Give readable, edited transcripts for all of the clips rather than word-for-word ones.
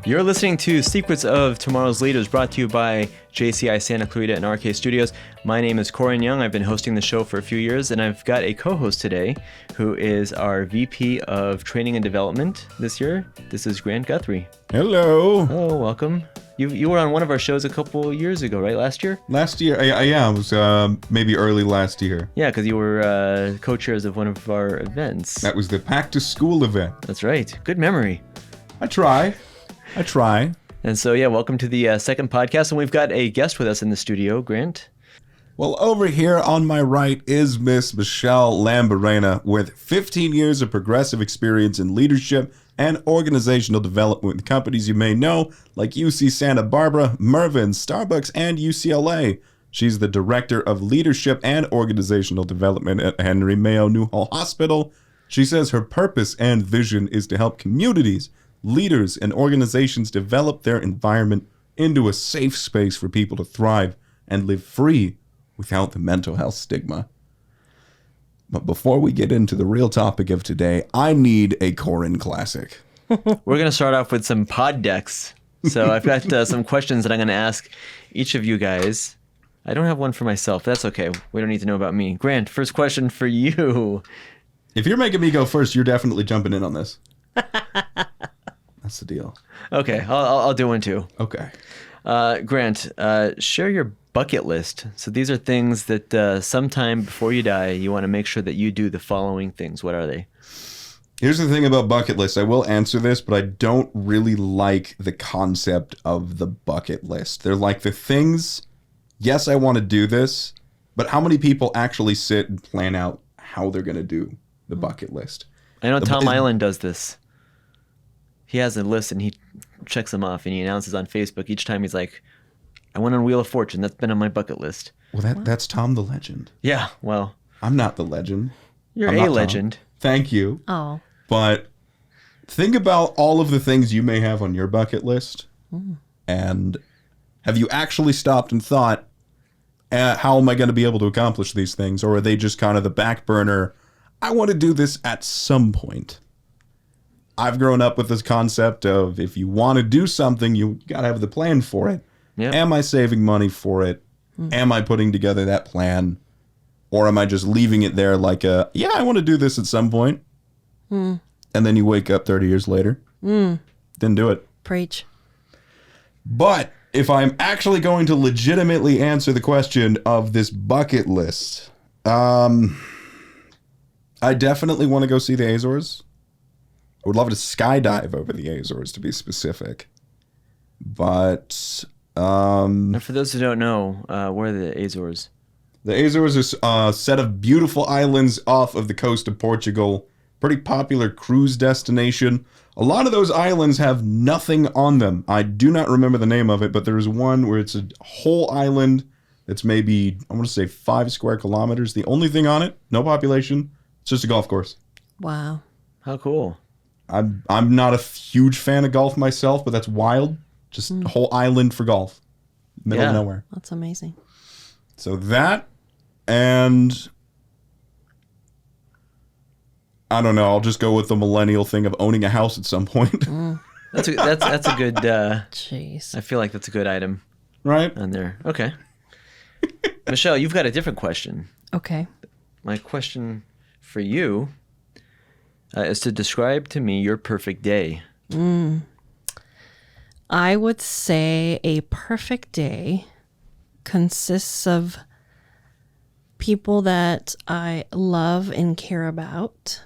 You're listening to Secrets of Tomorrow's Leaders, brought to you by JCI Santa Clarita and RK Studios. My name is Corin Young. I've been hosting the show for a few years, and I've got a co-host today who is our VP of Training and Development this year. This is Grant Guthrie. Hello. Hello, welcome. You were on one of our shows a couple years ago, right? Last year? Last year, yeah, it was maybe early last year. Yeah, because you were co-chairs of one of our events. That was the Back to School event. That's right. Good memory. I try. And so, yeah, welcome to the second podcast. And we've got a guest with us in the studio, Grant. Well, over here on my right is Miss Michelle Lambarena with 15 years of progressive experience in leadership and organizational development with companies you may know, like UC Santa Barbara, Mervyn, Starbucks, and UCLA. She's the Director of Leadership and Organizational Development at Henry Mayo Newhall Hospital. She says her purpose and vision is to help communities, leaders, and organizations develop their environment into a safe space for people to thrive and live free without the mental health stigma. But before we get into the real topic of today, I need a Corin classic. We're going to start off with some pod decks. So I've got some questions that I'm going to ask each of you guys. I don't have one for myself. That's okay. We don't need to know about me. Grant, first question for you. If you're making me go first, you're definitely jumping in on this. That's the deal. Okay, I'll do one too. Okay. Grant, share your bucket list. So these are things that sometime before you die, you want to make sure that you do the following things. What are they? Here's the thing about bucket lists. I will answer this, but I don't really like the concept of the bucket list. They're like the things, yes, I want to do this, but how many people actually sit and plan out how they're going to do the bucket list? I know Tom Island does this. He has a list and he checks them off and he announces on Facebook each time. He's like, I went on Wheel of Fortune. That's been on my bucket list. Well, that's Tom the Legend. Yeah, well. I'm not the legend. You're a legend. Tom. Thank you. Oh. But think about all of the things you may have on your bucket list. And have you actually stopped and thought, how am I going to be able to accomplish these things? Or are they just kind of the back burner? I want to do this at some point. I've grown up with this concept of if you want to do something, you got to have the plan for it. Yep. Am I saving money for it? Am I putting together that plan? Or am I just leaving it there like I want to do this at some point. And then you wake up 30 years later. Didn't do it. Preach. But if I'm actually going to legitimately answer the question of this bucket list, I definitely want to go see the Azores. I would love to skydive over the Azores, to be specific. But And for those who don't know, where are the Azores? The Azores are a set of beautiful islands off of the coast of Portugal. Pretty popular cruise destination. A lot of those islands have nothing on them. I do not remember the name of it, but there's one where it's a whole island that's maybe, I want to say 5 square kilometers. The only thing on it, no population, it's just a golf course. Wow. How cool. I'm not a huge fan of golf myself, but that's wild. Just a whole island for golf. Middle of nowhere. That's amazing. So that, and I don't know, I'll just go with the millennial thing of owning a house at some point. That's a good, Jeez. I feel like that's a good item. Right? On there. Okay. Michelle, you've got a different question. Okay. My question for you is to describe to me your perfect day. I would say a perfect day consists of people that I love and care about.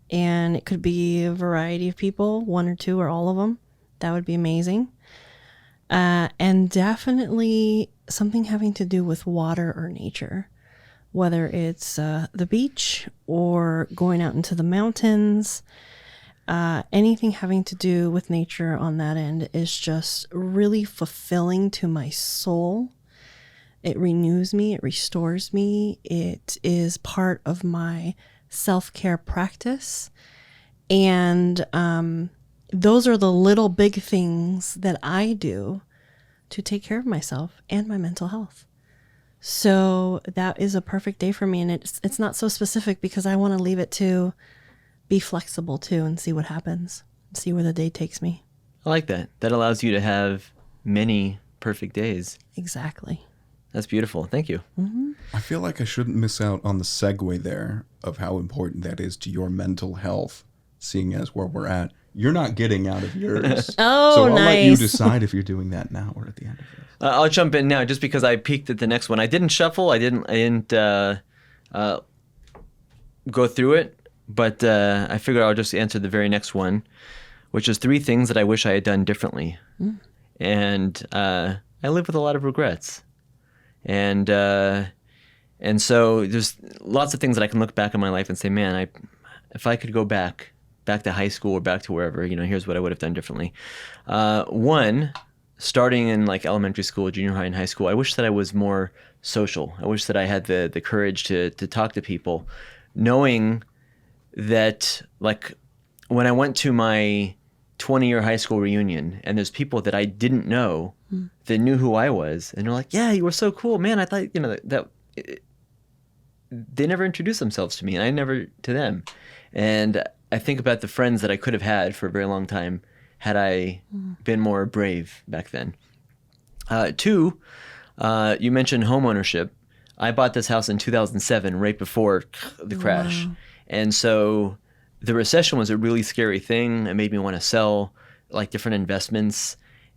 And it could be a variety of people, 1 or 2 or all of them. That would be amazing. And definitely something having to do with water or nature. Whether it's the beach or going out into the mountains, anything having to do with nature on that end is just really fulfilling to my soul. It renews me, it restores me. It is part of my self-care practice. And those are the little big things that I do to take care of myself and my mental health. So that is a perfect day for me. And it's not so specific because I want to leave it to be flexible too and see what happens, see where the day takes me. I like that. That allows you to have many perfect days. Exactly. That's beautiful. Thank you. I feel like I shouldn't miss out on the segue there of how important that is to your mental health, seeing as where we're at. You're not getting out of yours. Oh, so I'll let you nice. decide if you're doing that now or at the end of this. I'll jump in now just because I peeked at the next one. I didn't shuffle. I didn't go through it, but I figured I'll just answer the very next one, which is 3 things that I wish I had done differently. And I live with a lot of regrets. And so there's lots of things that I can look back in my life and say, man, if I could go back to high school or back to wherever, here's what I would have done differently. One, starting in like elementary school, junior high, and high school, I wish that I was more social. I wish that I had the courage to talk to people, knowing that like when I went to my 20-year high school reunion and there's people that I didn't know that knew who I was, and they're like, yeah, you were so cool, man. I thought, they never introduced themselves to me and I never to them. And I think about the friends that I could have had for a very long time had I been more brave back then. 2, you mentioned home ownership. I bought this house in 2007, right before the crash. Wow. And so the recession was a really scary thing. It made me want to sell like different investments.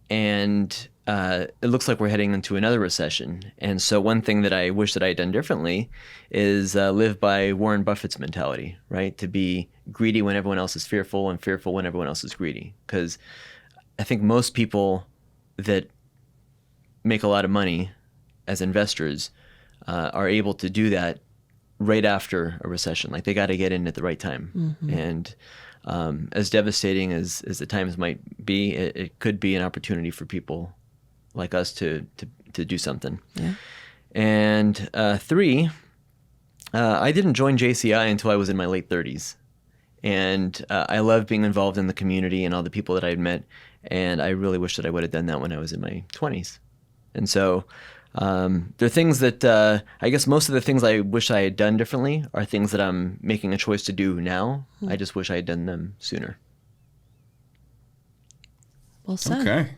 And it looks like we're heading into another recession. And so one thing that I wish that I had done differently is live by Warren Buffett's mentality, right? To be greedy when everyone else is fearful and fearful when everyone else is greedy. Because I think most people that make a lot of money as investors are able to do that right after a recession. Like they got to get in at the right time. And as devastating as the times might be, it could be an opportunity for people like us to do something. Yeah. And 3, I didn't join JCI until I was in my late 30s. And I love being involved in the community and all the people that I had met. And I really wish that I would have done that when I was in my 20s. And so there are things that I guess most of the things I wish I had done differently are things that I'm making a choice to do now. I just wish I had done them sooner. Well said. Okay.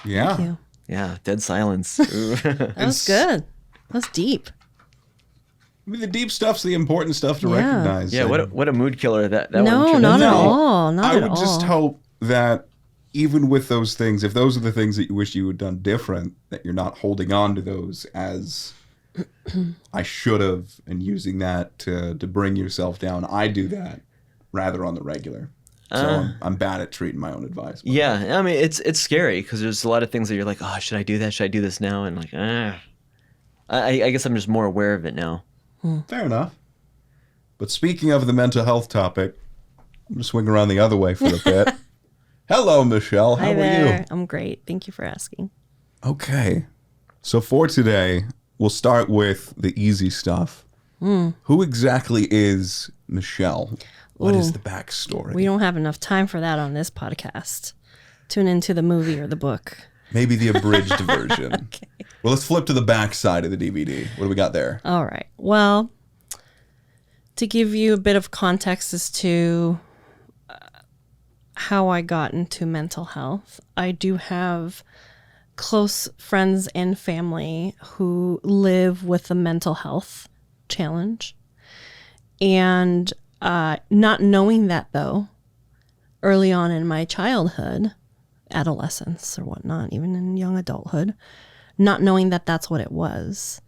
Yeah. Thank you. Yeah, dead silence. That was good. That's deep. I mean, the deep stuff's the important stuff to recognize. Yeah, what a mood killer that No, one turned not out at to be. all. Not I at would all. just hope that even with those things, if those are the things that you wish you had done different, that you're not holding on to those as I should have and using that to bring yourself down. I do that rather on the regular. So I'm bad at treating my own advice. Yeah, I mean, it's scary because there's a lot of things that you're like, oh, should I do that? Should I do this now? And like, I guess I'm just more aware of it now. Fair enough. But speaking of the mental health topic, I'm going to swing around the other way for a bit. Hello, Michelle. How Hi are there. you? I'm great. Thank you for asking. Okay. So for today, we'll start with the easy stuff. Who exactly is Michelle? What is the backstory? We don't have enough time for that on this podcast. Tune into the movie or the book. Maybe the abridged version. Okay. Well, let's flip to the back side of the DVD. What do we got there? All right. Well, to give you a bit of context as to how I got into mental health, I do have close friends and family who live with a mental health challenge. And not knowing that, though, early on in my childhood, adolescence or whatnot, even in young adulthood, not knowing that that's what it was,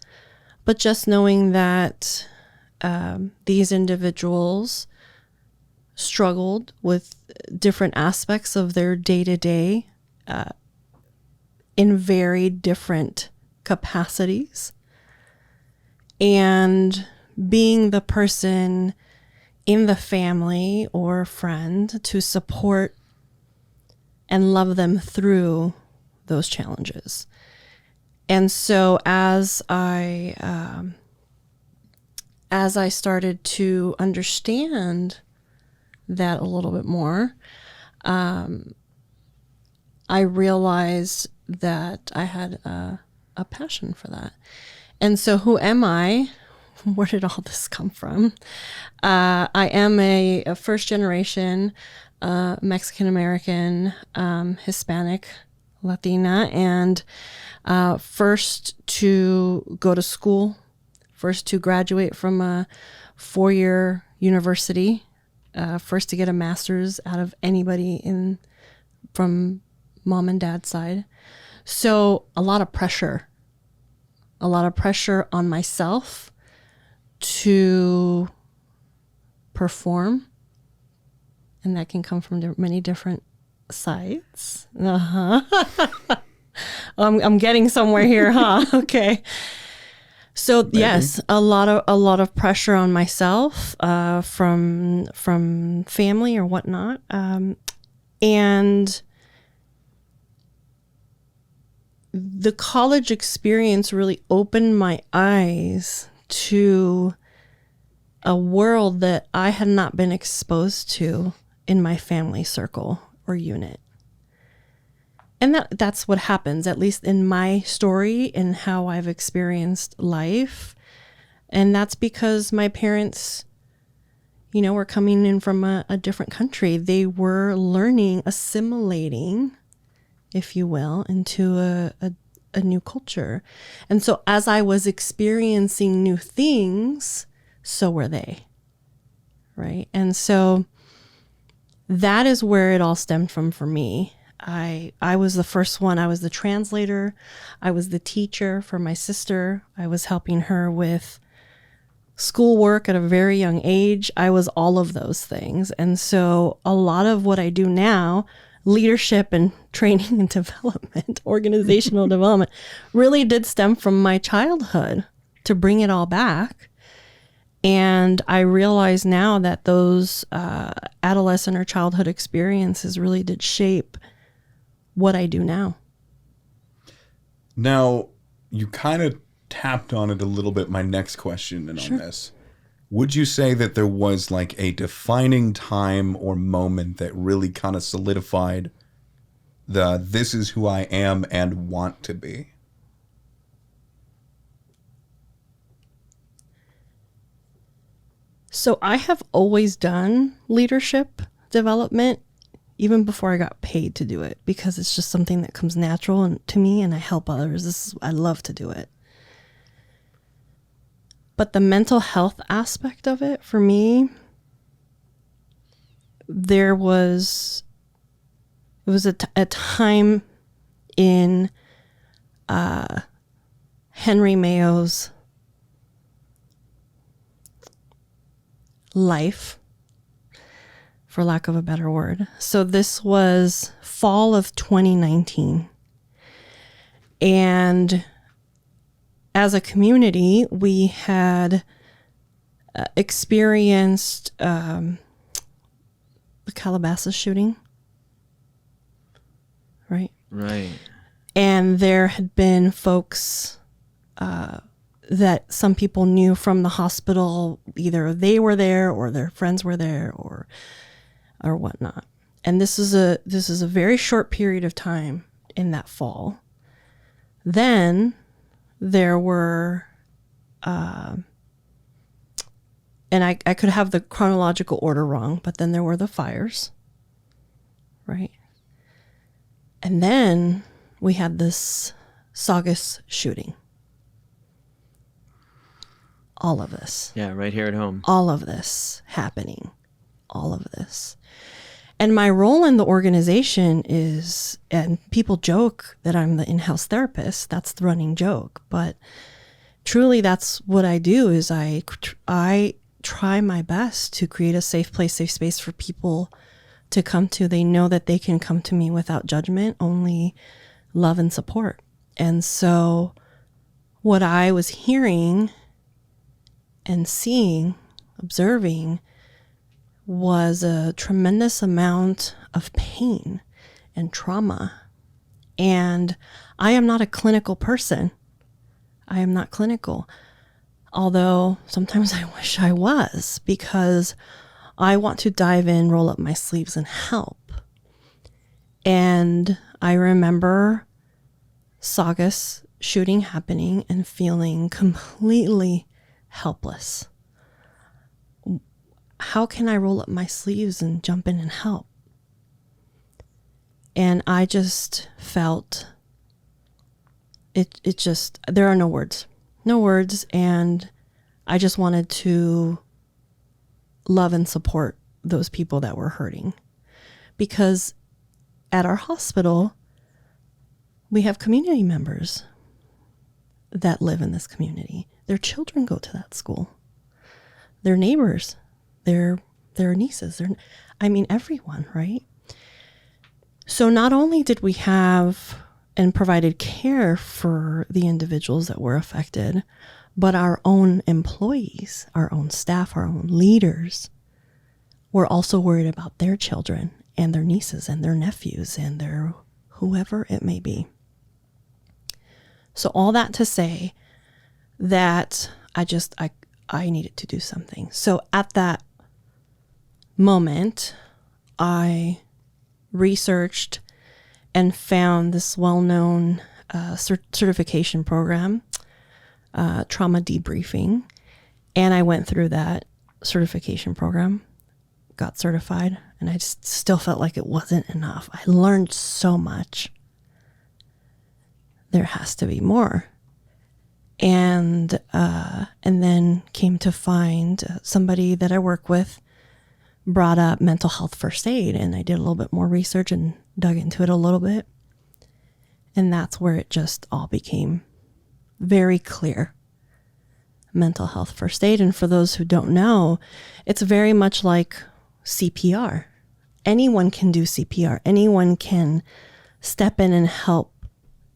but just knowing that these individuals struggled with different aspects of their day-to-day in very different capacities. And being the person in the family or friend to support and love them through those challenges. And so as I started to understand that a little bit more, I realized that I had a passion for that. And so who am I? Where did all this come from? I am a first generation Mexican American, Hispanic, Latina, and first to go to school, first to graduate from a 4-year university, first to get a master's out of anybody from mom and dad's side. So a lot of pressure on myself to perform. And that can come from many different sides. I'm getting somewhere here, huh? Okay. So maybe. Yes, a lot of pressure on myself from family or whatnot, and the college experience really opened my eyes to a world that I had not been exposed to in my family circle or unit. And that's what happens, at least in my story and how I've experienced life. And that's because my parents, were coming in from a different country. They were learning, assimilating, if you will, into a new culture. And so as I was experiencing new things, so were they, right? And so that is where it all stemmed from for me. I was the first one. I was the translator. I was the teacher for my sister. I was helping her with schoolwork at a very young age. I was all of those things. And so a lot of what I do now, leadership and training and development, organizational development, really did stem from my childhood to bring it all back. And I realize now that those adolescent or childhood experiences really did shape what I do now. Now, you kind of tapped on it a little bit, my next question on this. Would you say that there was like a defining time or moment that really kind of solidified this is who I am and want to be? So I have always done leadership development, even before I got paid to do it, because it's just something that comes natural to me, and I help others. I love to do it. But the mental health aspect of it, for me, it was a time in Henry Mayo's life, for lack of a better word. So this was fall of 2019. And as a community, we had experienced the Calabasas shooting. Right? Right. And there had been folks that some people knew from the hospital, either they were there or their friends were there or whatnot. And this is a very short period of time in that fall. Then there were, and I could have the chronological order wrong, but then there were the fires, right? And then we had this Saugus shooting. All of this. Yeah, right here at home. All of this happening. All of this. And my role in the organization is, and people joke that I'm the in-house therapist. That's the running joke. But truly that's what I do, is I try my best to create a safe place, safe space for people to come to. They know that they can come to me without judgment, only love and support. And so what I was hearing and seeing, observing, was a tremendous amount of pain and trauma. And I am not a clinical person. I am not clinical. Although sometimes I wish I was, because I want to dive in, roll up my sleeves and help. And I remember Saugus shooting happening and feeling completely helpless. How can I roll up my sleeves and jump in and help? And I just felt it just, there are no words. No words. And I just wanted to love and support those people that were hurting. Because at our hospital, we have community members that live in this community. Their children go to that school. Their neighbors, their nieces, everyone, right? So not only did we have and provided care for the individuals that were affected, but our own employees, our own staff, our own leaders were also worried about their children and their nieces and their nephews and their whoever it may be. So all that to say that I needed to do something. So at that moment, I researched and found this well-known certification program, trauma debriefing. And I went through that certification program, got certified, and I just still felt like it wasn't enough. I learned so much. There has to be more. And then came to find somebody that I work with brought up mental health first aid, and I did a little bit more research and dug into it a little bit. And that's where it just all became very clear. Mental health first aid. And for those who don't know, it's very much like CPR. Anyone can do CPR. Anyone can step in and help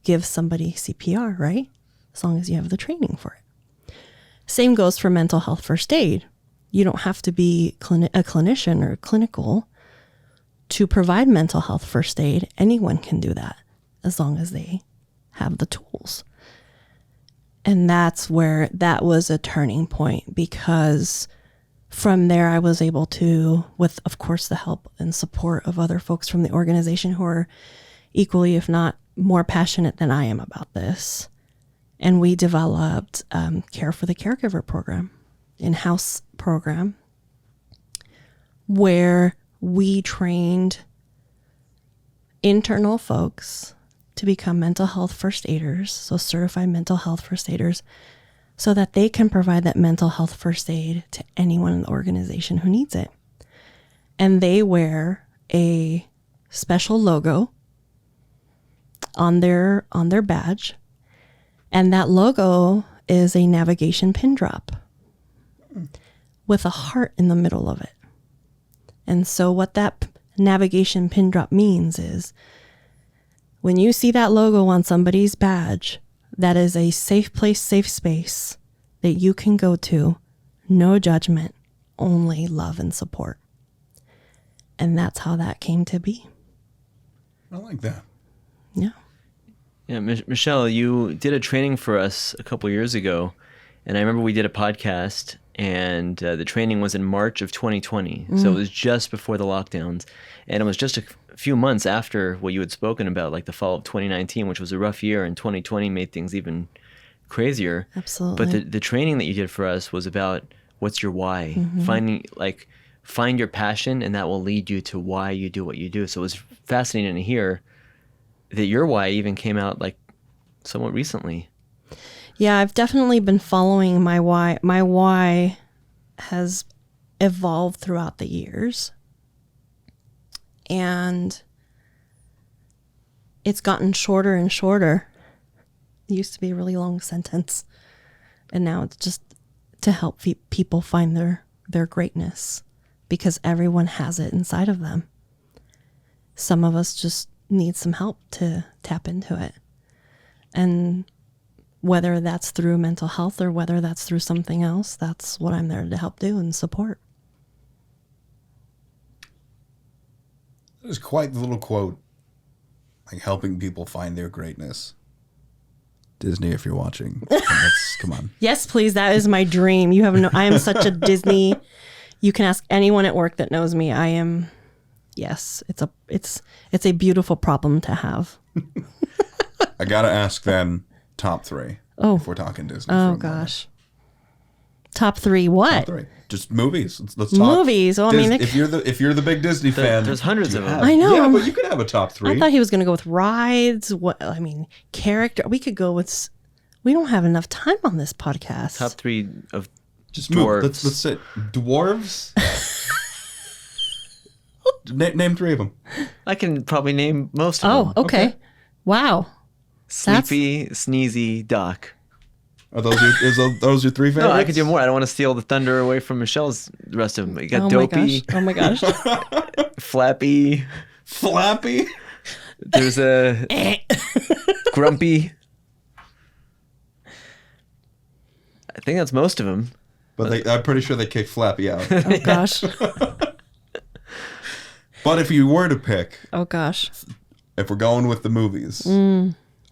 give somebody CPR, right? As long as you have the training for it. Same goes for mental health first aid. You don't have to be a clinician or clinical to provide mental health first aid. Anyone can do that as long as they have the tools. And that's where that was a turning point, because from there I was able to, with of course the help and support of other folks from the organization who are equally, if not more passionate than I am about this. And we developed Care for the Caregiver program, in-house program, where we trained internal folks to become mental health first aiders, so certified mental health first aiders, so that they can provide that mental health first aid to anyone in the organization who needs it. And they wear a special logo on their badge, and that logo is a navigation pin drop with a heart in the middle of it. And so what that navigation pin drop means is when you see that logo on somebody's badge, that is a safe place, safe space that you can go to, no judgment, only love and support. And that's how that came to be. I like that. Yeah. Yeah, Michelle, you did a training for us a couple years ago, and I remember we did a podcast, and the training was in March of 2020, so it was just before the lockdowns, and it was just a few months after what you had spoken about, like the fall of 2019, which was a rough year, and 2020 made things even crazier. Absolutely. But the training that you did for us was about what's your why, find your passion, and that will lead you to why you do what you do. So it was fascinating to hear that your why even came out like somewhat recently. Yeah, I've definitely been following my why. My why has evolved throughout the years. And it's gotten shorter and shorter. It used to be a really long sentence. And now it's just to help people find their greatness, because everyone has it inside of them. Some of us just need some help to tap into it. And whether that's through mental health or whether that's through something else, that's what I'm there to help do and support. There's quite the little quote, like helping people find their greatness. Disney, if you're watching, come on. Yes, please. That is my dream. I am such a Disney. You can ask anyone at work that knows me. I am. Yes, it's a beautiful problem to have. I gotta ask then, top three. Oh, if we're talking Disney. oh gosh. Top three what? Top three. Just movies. Let's talk Movies. Oh, I mean, if you're the big Disney fan, there's hundreds of them. I know. Yeah, but you could have a top three. I thought he was going to go with rides. What? I mean, character. We could go with. We don't have enough time on this podcast. Top three of Just dwarves. move. Let's say dwarves. Name three of them. I can probably name most of them. Oh, okay. Wow. Sleepy, Sneezy, Doc. Are those your three favorites? No, I could do more. I don't want to steal the thunder away from Michelle's rest of them. You got Dopey, Oh my gosh. Flappy. Flappy. There's a Grumpy. I think that's most of them. But I'm pretty sure they kicked Flappy out. Oh gosh. But if you were to pick, Oh gosh. if we're going with the movies,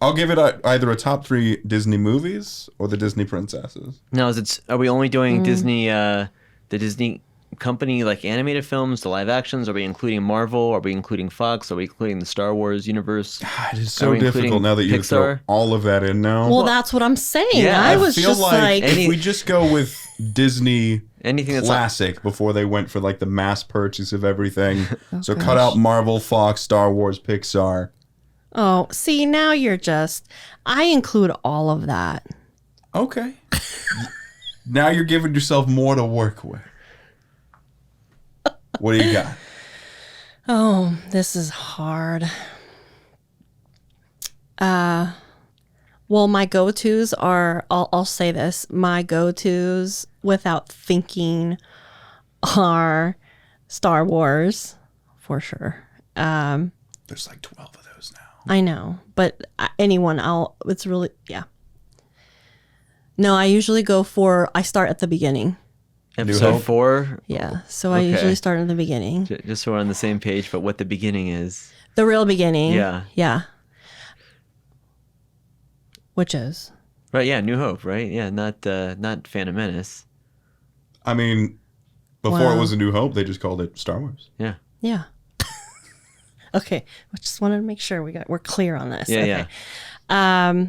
I'll give it either a top three Disney movies or the Disney princesses. Now, are we only doing Disney, the Disney company, like animated films, the live actions? Are we including Marvel? Are we including Fox? Are we including the Star Wars universe? It is Are so we difficult including now that you throw Pixar? all of that in now. Well, that's what I'm saying. Yeah, I I was feel just like, if we just go with Disney Anything that's classic before they went for like the mass purchase of everything. So cut gosh. out Marvel, Fox, Star Wars, Pixar. oh, see, now you're just. I include all of that. Okay. Now you're giving yourself more to work with. What do you got? Oh, this is hard. Well, my go-tos are, I'll say this, my go-tos without thinking are Star Wars, for sure. There's like 12 of those now. I know, but anyone, it's really, yeah. No, I usually I start at the beginning. episode Hope? 4? Yeah, so I Okay. usually start at the beginning. Just so we're on the same page, but what the beginning is. The real beginning. Yeah. Yeah. Which is? Right, yeah, New Hope, right? Yeah, not Phantom Menace. I mean, before Wow. it was A New Hope, they just called it Star Wars. Yeah. Yeah. Okay. I just wanted to make sure we're clear on this. Yeah, okay. yeah.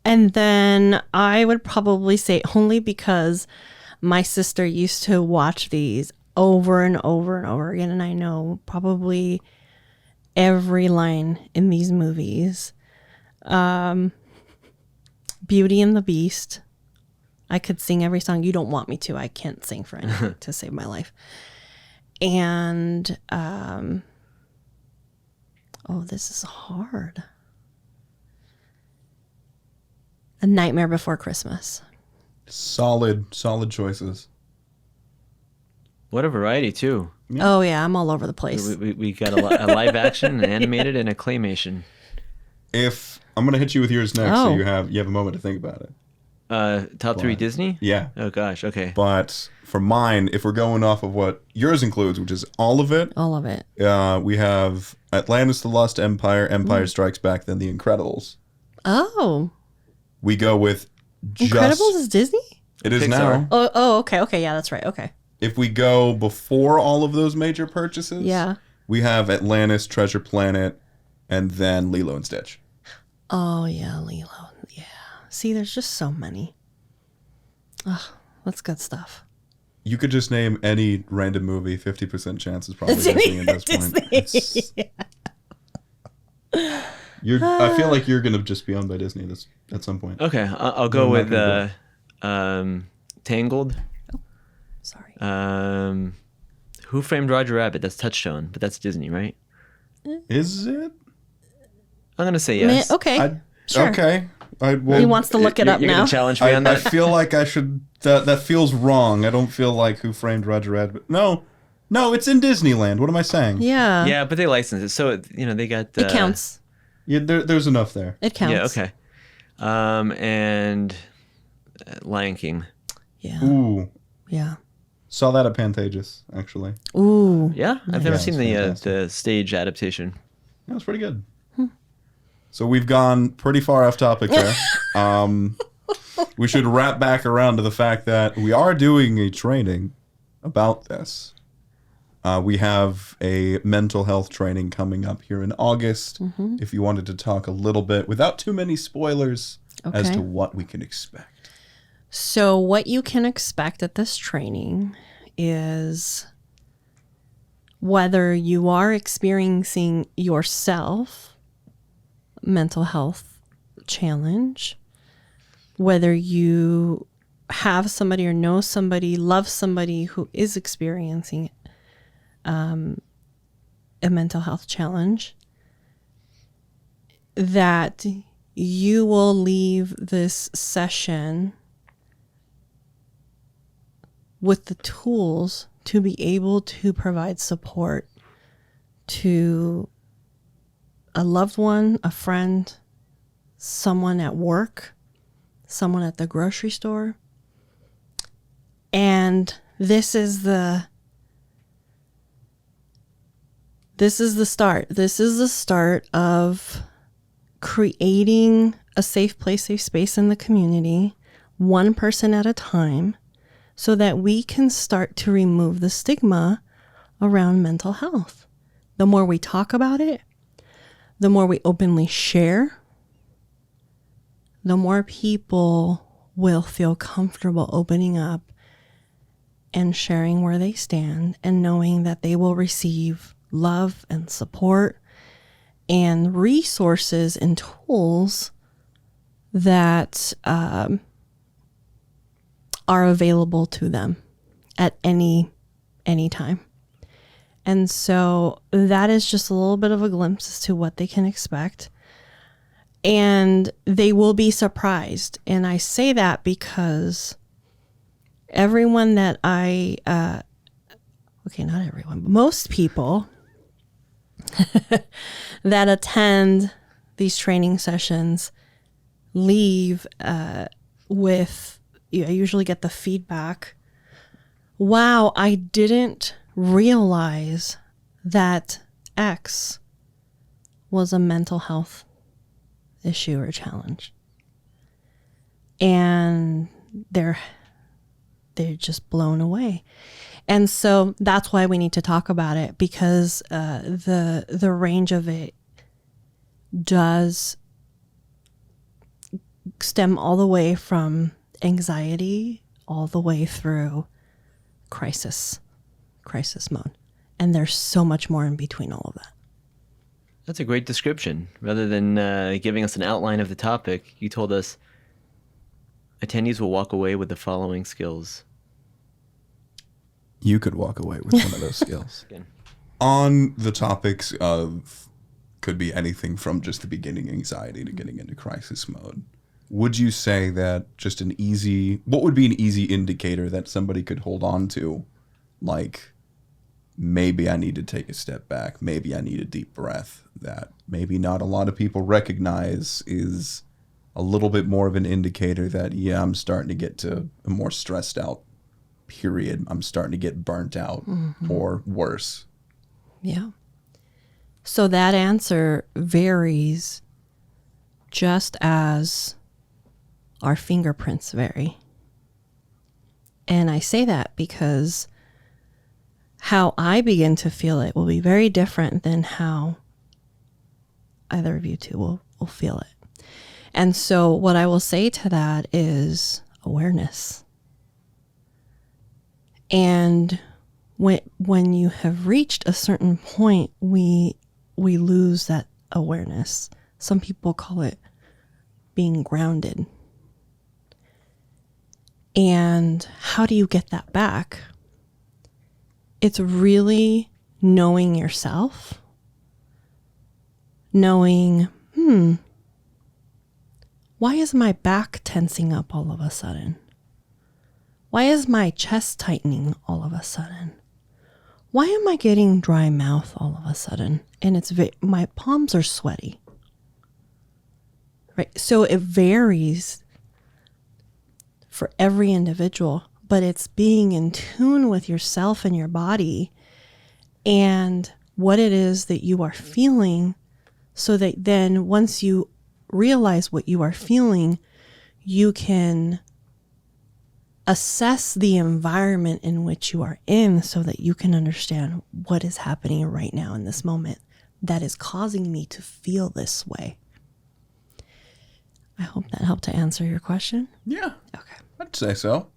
And then I would probably say only because my sister used to watch these over and over and over again, and I know probably every line in these movies. Beauty and the Beast. I could sing every song. You don't want me to. I can't sing for anything to save my life. And oh, this is hard. A Nightmare Before Christmas. Solid choices. What a variety, too. Yeah. Oh yeah, I'm all over the place. We got a live action, an animated, and a claymation. If I'm gonna hit you with yours next, so Oh. you have a moment to think about it. Top 3 Disney? Yeah. Oh, gosh, okay. But for mine, if we're going off of what yours includes, which is all of it, All of it. we have Atlantis: The Lost Empire, Empire Strikes Back, then The Incredibles. Oh, We go with just Incredibles is Disney? it is Pixar. now. Oh, okay, yeah, that's right. Okay, If we go before all of those major purchases, yeah. we have Atlantis, Treasure Planet, and then Lilo and Stitch. Oh yeah, Lilo. Yeah. See, there's just so many. Ugh, that's good stuff. You could just name any random movie. 50% chance is probably Disney at this point. It's- I feel like you're gonna just be owned by Disney at some point. Okay, I'll go I'm with not gonna Tangled. Sorry. Who Framed Roger Rabbit? That's Touchstone, but that's Disney, right? Is it? I'm gonna say yes. Okay. Sure. Okay. He wants to look it up You're now. gonna challenge me I on that? feel like I should. That feels wrong. I don't feel like Who Framed Roger Rabbit. No, it's in Disneyland. What am I saying? Yeah. Yeah, but they licensed it, so they got. It counts. Yeah, there's enough there. It counts. Yeah. Okay. And Lion King. Yeah. Ooh, Yeah. saw that at Pantages actually. Ooh. Yeah, I've never Yeah, seen it's the stage adaptation. That was pretty good. So we've gone pretty far off topic there. We should wrap back around to the fact that we are doing a training about this. We have a mental health training coming up here in August. If you wanted to talk a little bit, without too many spoilers, as Okay. to what we can expect. So what you can expect at this training is whether you are experiencing yourself mental health challenge, whether you have somebody or know somebody, love somebody who is experiencing a mental health challenge, that you will leave this session with the tools to be able to provide support to a loved one, a friend, someone at work, someone at the grocery store. And this is the start. This is the start of creating a safe place, safe space in the community, one person at a time, so that we can start to remove the stigma around mental health. The more we talk about it, the more we openly share, the more people will feel comfortable opening up and sharing where they stand and knowing that they will receive love and support and resources and tools that are available to them at any time. And so that is just a little bit of a glimpse as to what they can expect. And they will be surprised. And I say that because everyone that not everyone, but most people that attend these training sessions leave with, I usually get the feedback, wow, I didn't realize that X was a mental health issue or challenge. And they're just blown away. And so that's why we need to talk about it, because the range of it does stem all the way from anxiety all the way through crisis mode. And there's so much more in between all of that. That's a great description. Rather than giving us an outline of the topic, you told us attendees will walk away with the following skills. You could walk away with one of those skills. On the topics of, could be anything from just the beginning anxiety to getting into crisis mode, would you say that what would be an easy indicator that somebody could hold on to? Like, maybe I need to take a step back. Maybe I need a deep breath, that maybe not a lot of people recognize is a little bit more of an indicator that, yeah, I'm starting to get to a more stressed out period. I'm starting to get burnt out or worse. Yeah. So that answer varies just as our fingerprints vary. And I say that because how I begin to feel it will be very different than how either of you two will feel it. And so what I will say to that is awareness. And when you have reached a certain point, we lose that awareness. Some people call it being grounded. And how do you get that back? It's really knowing yourself, knowing, why is my back tensing up all of a sudden? Why is my chest tightening all of a sudden? Why am I getting dry mouth all of a sudden? And my palms are sweaty. Right? So it varies for every individual, but it's being in tune with yourself and your body and what it is that you are feeling, so that then once you realize what you are feeling, you can assess the environment in which you are in so that you can understand what is happening right now in this moment that is causing me to feel this way. I hope that helped to answer your question. Yeah. Okay. I'd say so.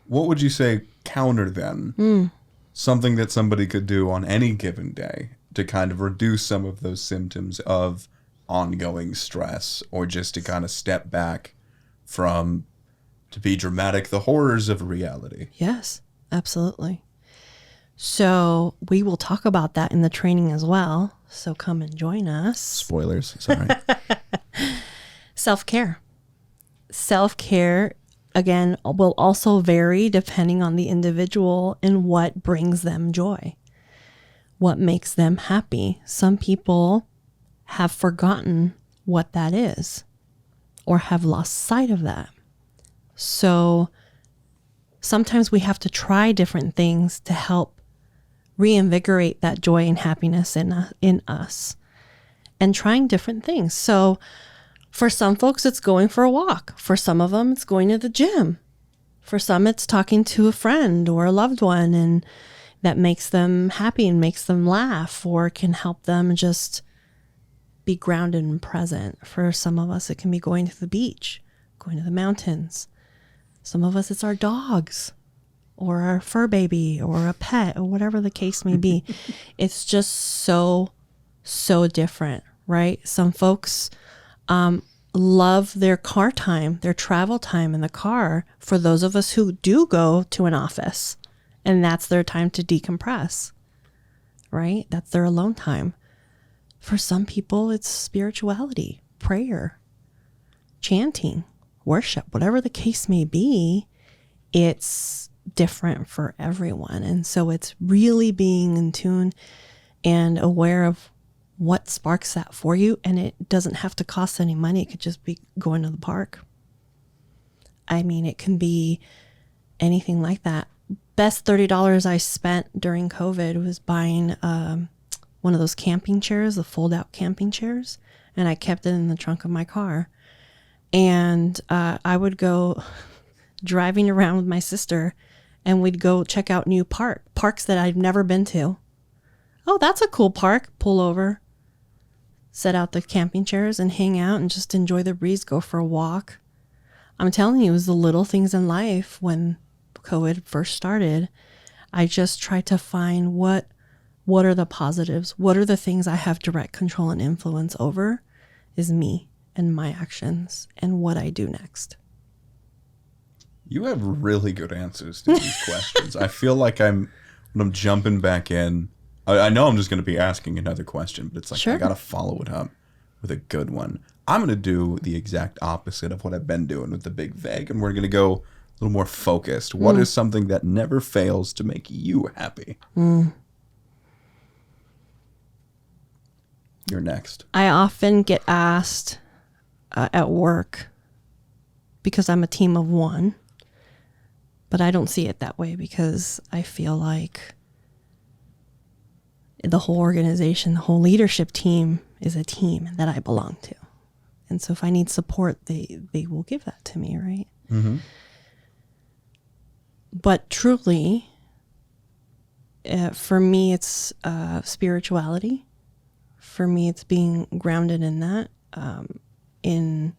What would you say counter then? Something that somebody could do on any given day to kind of reduce some of those symptoms of ongoing stress, or just to kind of step back from, to be dramatic, the horrors of reality. Yes, absolutely. So we will talk about that in the training as well. So come and join us. Spoilers, sorry. Self-care. Self-care, again, will also vary depending on the individual and what brings them joy, what makes them happy. Some people have forgotten what that is or have lost sight of that. So sometimes we have to try different things to help reinvigorate that joy and happiness in us, and trying different things. So for some folks, it's going for a walk. For some of them, it's going to the gym. For some, it's talking to a friend or a loved one, and that makes them happy and makes them laugh, or can help them just be grounded and present. For some of us, it can be going to the beach, going to the mountains. Some of us, it's our dogs or our fur baby or a pet or whatever the case may be. It's just so different, right? Some folks love their car time, their travel time in the car. For those of us who do go to an office, and that's their time to decompress, right? That's their alone time. For some people, it's spirituality, prayer, chanting, worship, whatever the case may be. It's different for everyone. And so it's really being in tune and aware of what sparks that for you. And it doesn't have to cost any money. It could just be going to the park. I mean, it can be anything like that. Best $30 I spent during COVID was buying one of those camping chairs, the fold-out camping chairs, and I kept it in the trunk of my car. And I would go driving around with my sister, and we'd go check out new parks that I've never been to. Oh, that's a cool park. Pull over, set out the camping chairs and hang out and just enjoy the breeze, go for a walk. I'm telling you, it was the little things in life. When COVID first started, I just tried to find what are the positives? What are the things I have direct control and influence over? Is me and my actions and what I do next. You have really good answers to these questions. I feel like when I'm jumping back in, I know I'm just going to be asking another question, but it's like, sure, I got to follow it up with a good one. I'm going to do the exact opposite of what I've been doing with the big vague, and we're going to go a little more focused. What is something that never fails to make you happy? You're next. I often get asked at work, because I'm a team of one, but I don't see it that way, because I feel like the whole organization, the whole leadership team is a team that I belong to. And so if I need support, they will give that to me, right? Mm-hmm. But truly, for me, it's spirituality. For me, it's being grounded in that, in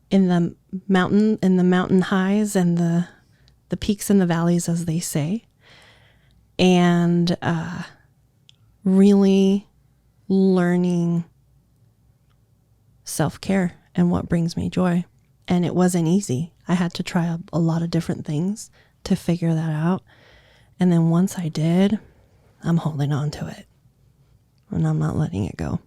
the mountain highs and the peaks and the valleys, as they say, and really learning self-care and what brings me joy. And it wasn't easy. I had to try a lot of different things to figure that out. And then once I did, I'm holding on to it, and I'm not letting it go.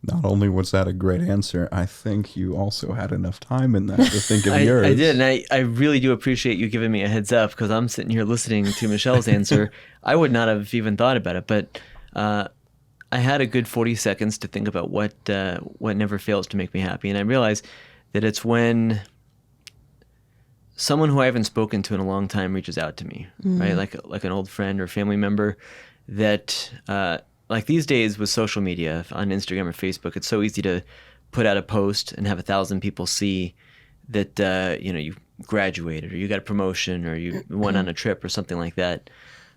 Not only was that a great answer, I think you also had enough time in that to think of yours. I did, and I really do appreciate you giving me a heads up, because I'm sitting here listening to Michelle's answer. I would not have even thought about it, but I had a good 40 seconds to think about what never fails to make me happy, and I realized that it's when someone who I haven't spoken to in a long time reaches out to me, right? Like an old friend or family member that... like these days with social media on Instagram or Facebook, it's so easy to put out a post and have 1,000 people see that you graduated, or you got a promotion, or you went on a trip or something like that.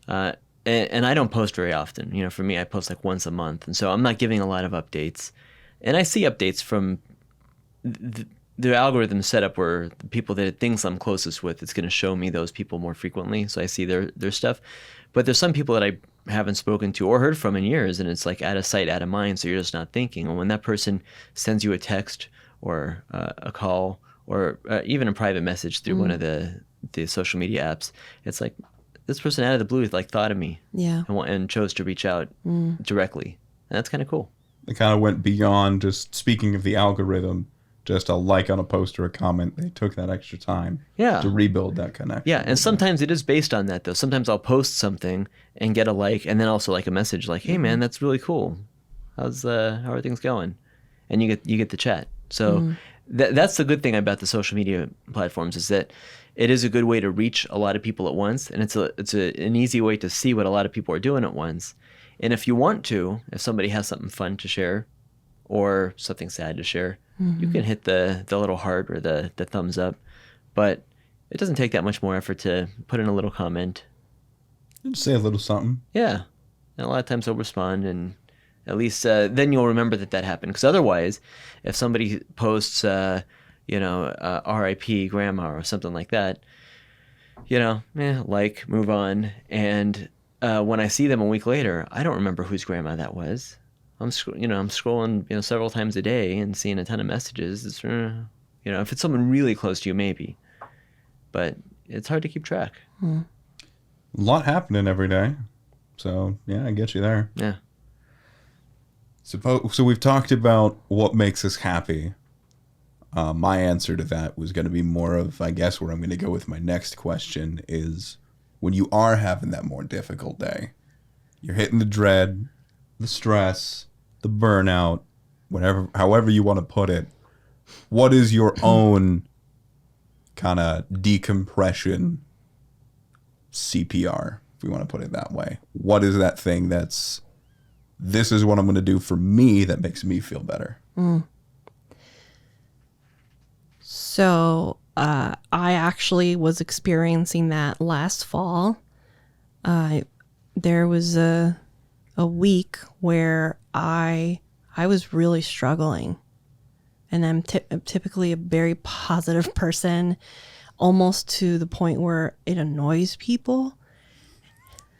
And I don't post very often. For me, I post like once a month, and so I'm not giving a lot of updates. And I see updates from the algorithm's set up where the people that things I'm closest with, it's going to show me those people more frequently, so I see their stuff. But there's some people that I haven't spoken to or heard from in years, and it's like out of sight, out of mind, so you're just not thinking. And when that person sends you a text or a call or even a private message through one of the social media apps, it's like this person out of the blue like thought of me, and chose to reach out directly, and that's kind of cool. It kind of went beyond just speaking of the algorithm, just a like on a post or a comment. They took that extra time to rebuild that connection. Yeah, and sometimes it is based on that, though. Sometimes I'll post something and get a like, and then also like a message like, "Hey, man, that's really cool. How are things going?" And you get the chat. So that's the good thing about the social media platforms, is that it is a good way to reach a lot of people at once, and it's an easy way to see what a lot of people are doing at once. And if you want to, if somebody has something fun to share or something sad to share, you can hit the little heart or the thumbs up. But it doesn't take that much more effort to put in a little comment. Just say a little something. Yeah. And a lot of times they'll respond, and at least then you'll remember that happened. Because otherwise, if somebody posts, R.I.P. Grandma or something like that, move on. And when I see them a week later, I don't remember whose grandma that was. I'm scrolling, several times a day and seeing a ton of messages. It's, if it's someone really close to you, maybe, but it's hard to keep track. A lot happening every day, so yeah, I get you there. Yeah. So we've talked about what makes us happy. My answer to that was going to be more of, I guess, where I'm going to go with my next question is, when you are having that more difficult day, you're hitting the dread, the stress, the burnout, however you want to put it, what is your own kind of decompression CPR, if we want to put it that way? What is that thing this is what I'm going to do for me that makes me feel better? So I actually was experiencing that last fall. There was a week where I was really struggling, and I'm typically a very positive person, almost to the point where it annoys people,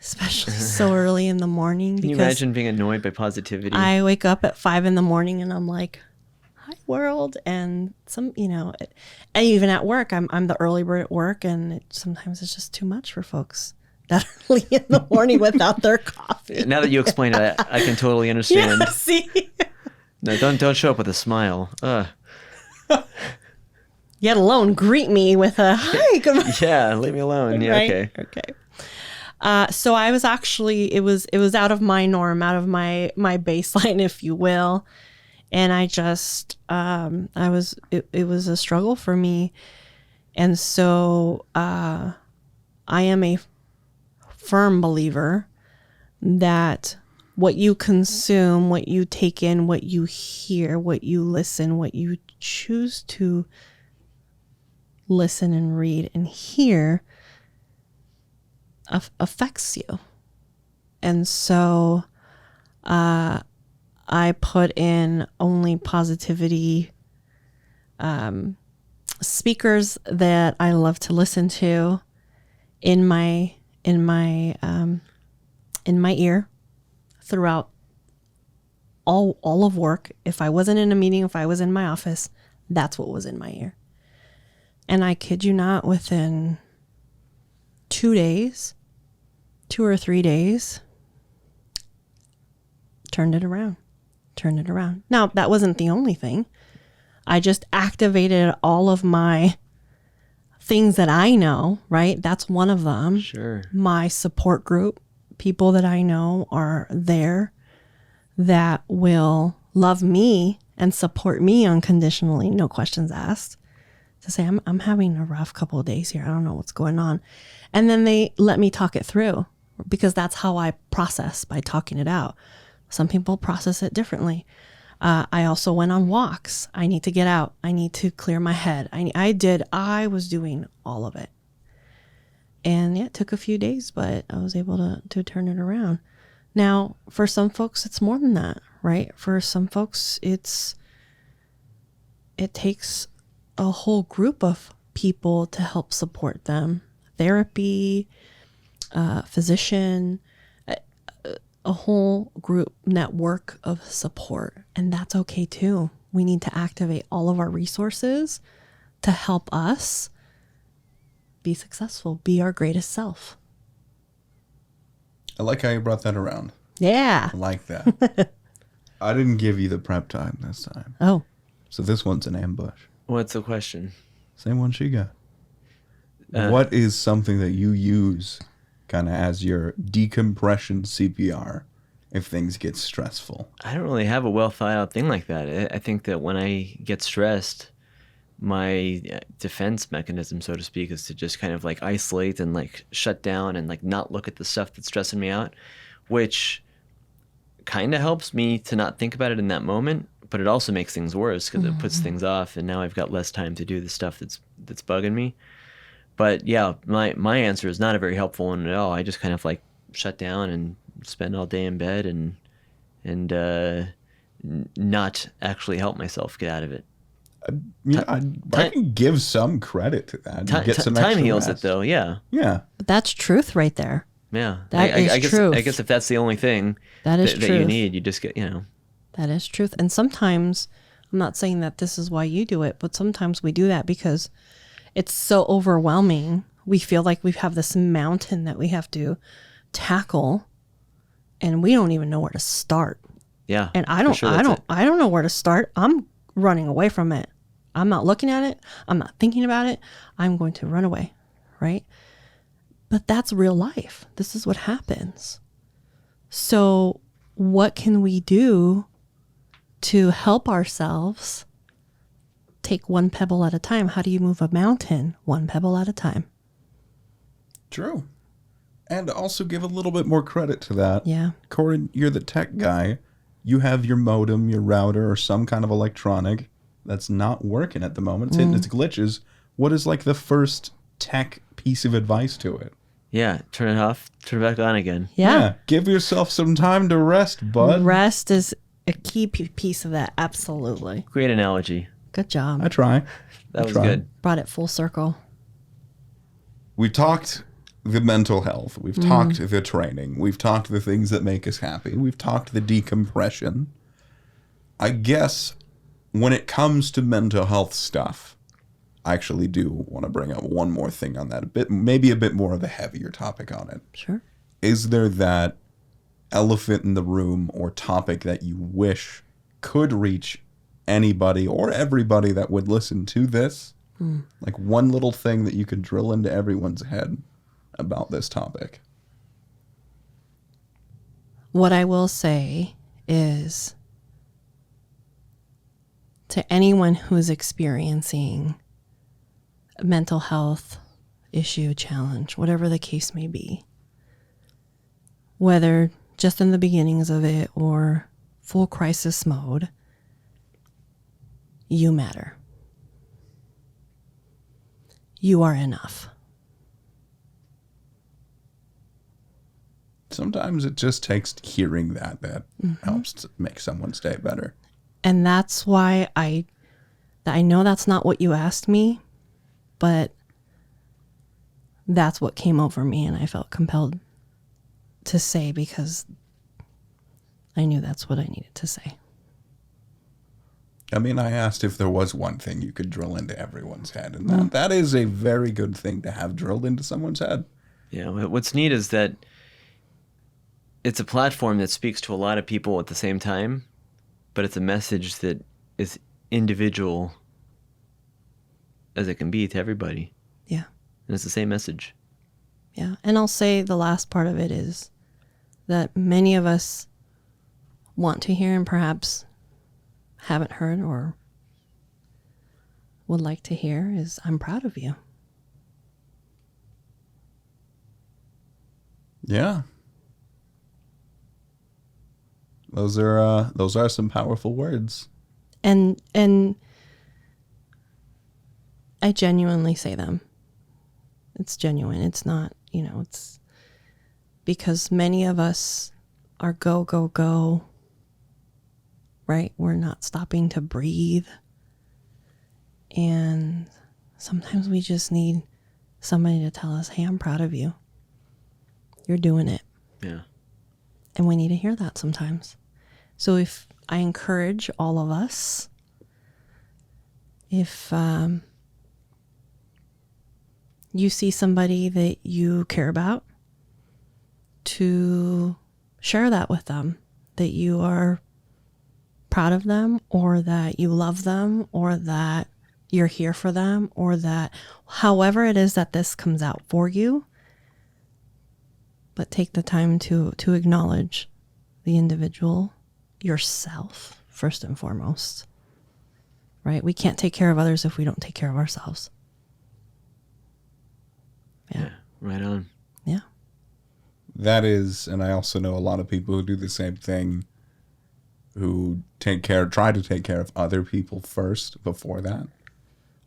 especially so early in the morning. Can you imagine being annoyed by positivity? I wake up at 5 a.m. and I'm like, "Hi, world," and and even at work, I'm the early bird at work, and sometimes it's just too much for folks that early in the morning without their coffee. Now that you explain it, I can totally understand. Yeah, see? No, don't show up with a smile. Yet alone greet me with a hi. Good morning. Yeah, leave me alone. Yeah, right? Okay. So I was actually, it was out of my norm, out of my baseline, if you will. And I just, it was a struggle for me. And so I am a firm believer that what you consume, what you take in, what you hear, what you listen, what you choose to listen and read and hear affects you. And so I put in only positivity speakers that I love to listen to in my ear throughout all of work. If I wasn't in a meeting, if I was in my office, that's what was in my ear. And I kid you not, within 2 or 3 days, turned it around. Now, that wasn't the only thing. I just activated all of my things that I know, right? That's one of them. Sure. My support group, people that I know are there that will love me and support me unconditionally, no questions asked, to say, I'm having a rough couple of days here. I don't know what's going on. And then they let me talk it through, because that's how I process, by talking it out. Some people process it differently. I also went on walks. I need to get out. I need to clear my head. I was doing all of it. And yeah, it took a few days, but I was able to turn it around. Now, for some folks, it's more than that, right? For some folks, it takes a whole group of people to help support them. Therapy, physician, a whole group network of support. And that's okay too. We need to activate all of our resources to help us be successful, be our greatest self. I like how you brought that around. Yeah. I like that. I didn't give you the prep time this time. Oh, So this one's an ambush. What's the question? Same one she got. What is something that you use kind of as your decompression CPR if things get stressful? I don't really have a well thought out thing like that. I think that when I get stressed, my defense mechanism, so to speak, is to just kind of like isolate and like shut down and like not look at the stuff that's stressing me out, which kind of helps me to not think about it in that moment, but it also makes things worse because it puts things off, and now I've got less time to do the stuff that's bugging me. But yeah, my answer is not a very helpful one at all. I just kind of like shut down and spend all day in bed and not actually help myself get out of it. I can give some credit to that. Get some Time extra heals rest. it though. Yeah. Yeah. but that's truth right there. Yeah. That is I guess, truth. I guess if that's the only thing That is that you truth. need, you just get, you know. That is truth. And sometimes, I'm not saying that this is why you do it, but sometimes we do that because it's so overwhelming. We feel like we have this mountain that we have to tackle, and we don't even know where to start. Yeah. And I for don't, sure I that's don't, it. I don't know where to start. I'm running away from it. I'm not looking at it. I'm not thinking about it. I'm going to run away, right? But that's real life. This is what happens. So what can we do to help ourselves take one pebble at a time? How do you move a mountain? One pebble at a time. True. And also give a little bit more credit to that. Yeah. Corin, you're the tech guy. You have your modem, your router, or some kind of electronic that's not working at the moment. It's hitting its glitches. What is like the first tech piece of advice to it? Yeah. Turn it off. Turn it back on again. Yeah. Give yourself some time to rest, bud. Rest is a key piece of that. Absolutely. Great analogy. Good job. I try. That was try. good. Brought it full circle. We talked the mental health. We've talked the training. We've talked the things that make us happy. We've talked the decompression. I guess when it comes to mental health stuff, I actually do want to bring up one more thing on that. Maybe a bit more of a heavier topic on it. Sure. Is there that elephant in the room or topic that you wish could reach anybody or everybody that would listen to this? Like one little thing that you could drill into everyone's head about this topic. What I will say is to anyone who is experiencing a mental health issue, challenge, whatever the case may be, whether just in the beginnings of it or full crisis mode, you matter. You are enough. Sometimes it just takes hearing that helps to make someone's day better. And that's why I know that's not what you asked me, but that's what came over me, and I felt compelled to say because I knew that's what I needed to say. I mean, I asked if there was one thing you could drill into everyone's head, and that is a very good thing to have drilled into someone's head. Yeah. What's neat is that it's a platform that speaks to a lot of people at the same time, but it's a message that is individual as it can be to everybody. Yeah. And it's the same message. Yeah. And I'll say the last part of it is that many of us want to hear and perhaps haven't heard or would like to hear is I'm proud of you. Yeah. Those are some powerful words. And I genuinely say them. It's genuine. It's not, it's because many of us are go, go, go, right? We're not stopping to breathe. And sometimes we just need somebody to tell us, hey, I'm proud of you. You're doing it. Yeah. And we need to hear that sometimes. So if I encourage all of us, if you see somebody that you care about, to share that with them, that you are proud of them, or that you love them, or that you're here for them, or that however it is that this comes out for you, but take the time to acknowledge the individual, yourself, first and foremost, right? We can't take care of others if we don't take care of ourselves. Yeah. Right on. Yeah. That is, and I also know a lot of people who do the same thing, who try to take care of other people first before that.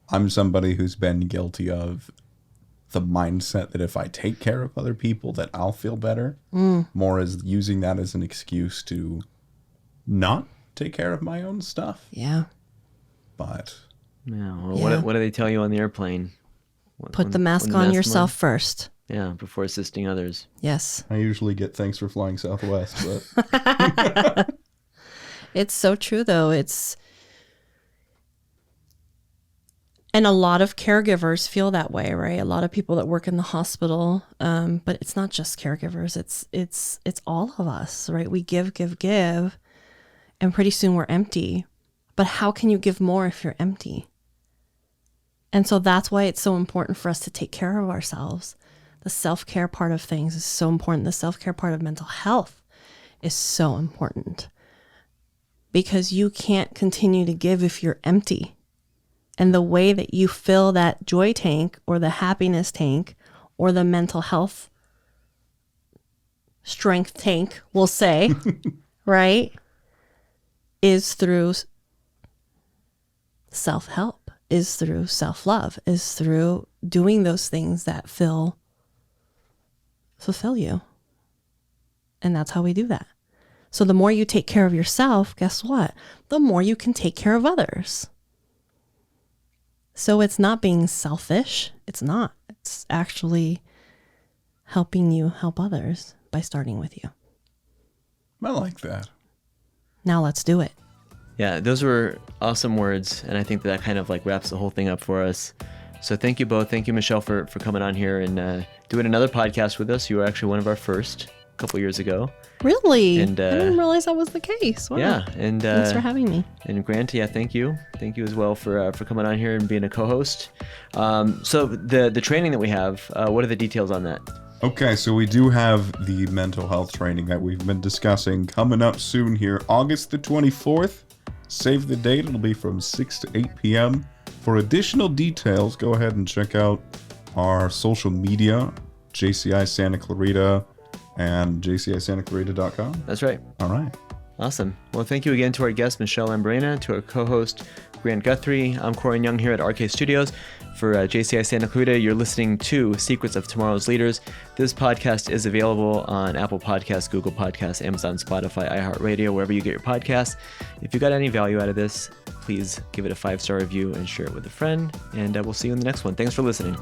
I'm somebody who's been guilty of the mindset that if I take care of other people, that I'll feel better. More as using that as an excuse to not take care of my own stuff. Yeah. But Yeah. Well, what do they tell you on the airplane? Put the mask when on mask yourself mode? first. Yeah, before assisting others. Yes. I usually get thanks for flying Southwest, but It's so true, though. And a lot of caregivers feel that way, right? A lot of people that work in the hospital, but it's not just caregivers. It's all of us, right? We give, and pretty soon we're empty. But how can you give more if you're empty? And so that's why it's so important for us to take care of ourselves. The self-care part of things is so important. The self-care part of mental health is so important, because you can't continue to give if you're empty. And the way that you fill that joy tank or the happiness tank or the mental health strength tank, we'll say, right, is through self-help, is through self-love, is through doing those things that fulfill you. And that's how we do that. So the more you take care of yourself, guess what? The more you can take care of others. So it's not being selfish. It's not. It's actually helping you help others by starting with you. I like that. Now let's do it. Yeah, those were awesome words, and I think that kind of like wraps the whole thing up for us. So thank you both. Thank you, Michelle, for coming on here and doing another podcast with us. You were actually one of our first a couple years ago. Really? And, I didn't realize that was the case. Wow. Yeah, and Thanks for having me. And Grant, yeah, thank you as well for coming on here and being a co-host. So the training that we have, what are the details on that? Okay, so we do have the mental health training that we've been discussing coming up soon here, August the 24th. Save the date. It'll be from 6 to 8 p.m. For additional details, go ahead and check out our social media, JCI Santa Clarita and jcisantaclarita.com. That's right. All right. Awesome. Well, thank you again to our guest, Michelle Lambarena, to our co-host, Grant Guthrie. I'm Corin Young here at RK Studios. For JCI Santa Clarita, you're listening to Secrets of Tomorrow's Leaders. This podcast is available on Apple Podcasts, Google Podcasts, Amazon, Spotify, iHeartRadio, wherever you get your podcasts. If you got any value out of this, please give it a 5-star review and share it with a friend. And we'll see you in the next one. Thanks for listening.